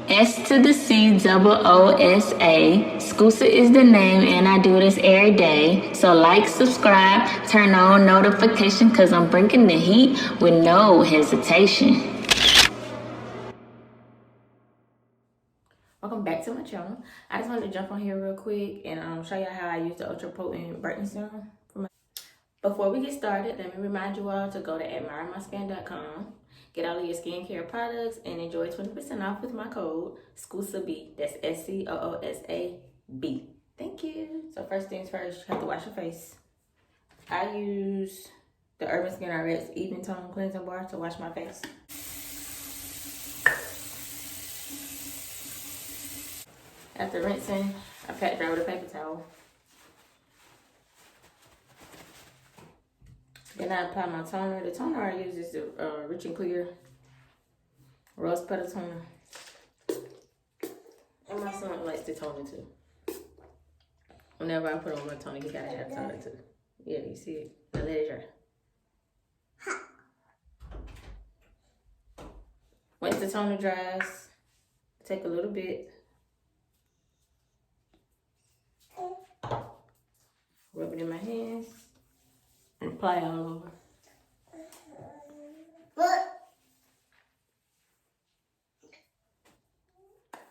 S to the C double O S A. Scoosa is the name, and I do this every day. So like, subscribe, turn on notification, cause I'm bringing the heat with no hesitation. Welcome back to my channel. I just wanted to jump on here real quick and show you how I use the ultra potent brightening serum. Before we get started, let me remind you all to go to admiremyskin.com, get all of your skincare products, and enjoy 20% off with my code SCOOSAB. That's SCOOSAB. Thank you. So first things first, you have to wash your face. I use the Urban Skin RX Even Tone Cleansing Bar to wash my face. After rinsing, I pat dry with a paper towel. Then I apply my toner. The toner I use is the Rich and Clear Rose Petal Toner. And my son likes the toner too. Whenever I put on my toner, he gotta have toner too. Yeah, you see it? Now let it dry. Once the toner dries, take a little bit. Rub it in my hands. And apply all over.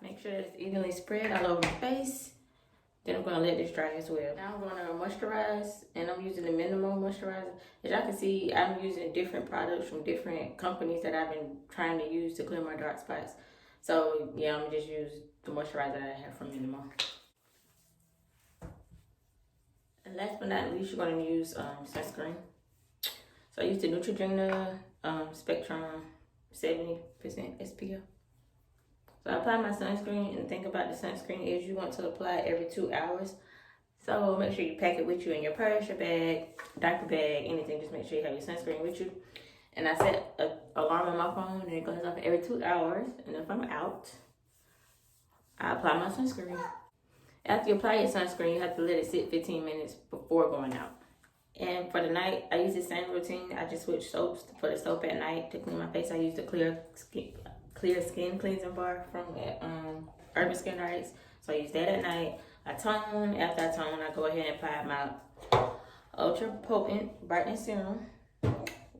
Make sure it's evenly spread all over my face. Then I'm going to let this dry as well. Now I'm going to moisturize, and I'm using the minimal moisturizer. As y'all can see, I'm using different products from different companies that I've been trying to use to clear my dark spots. So yeah, I'm going to just use the moisturizer that I have from Minimal. And last but not least, you're going to use sunscreen. So I use the Neutrogena Spectrum 70% SPF. So I apply my sunscreen, and the thing about the sunscreen is you want to apply it every 2 hours. So make sure you pack it with you in your purse, your bag, diaper bag, anything. Just make sure you have your sunscreen with you. And I set an alarm on my phone, and it goes off every 2 hours. And if I'm out, I apply my sunscreen. After you apply your sunscreen, you have to let it sit 15 minutes before going out. And for the night, I use the same routine. I just switch soaps. For the soap at night to clean my face, I use the clear skin cleansing bar from Urban Skin RX. So I use that at night. I tone. After I tone, I go ahead and apply my ultra potent brightening serum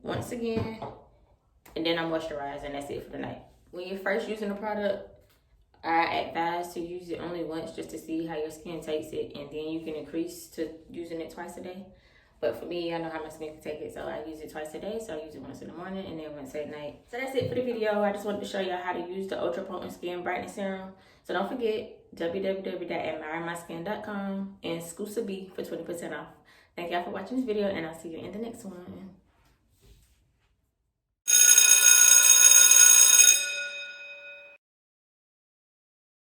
once again, and then I moisturize, and that's it for the night. When you're first using the product, I advise to use it only once just to see how your skin takes it, and then you can increase to using it twice a day. But for me, I know how my skin can take it, so I use it twice a day. So I use it once in the morning and then once at night. So that's it for the video. I just wanted to show y'all how to use the Ultra Potent Skin Brightening Serum. So don't forget, www.admiremyskin.com and SCOOSAB for 20% off. Thank y'all for watching this video, and I'll see you in the next one.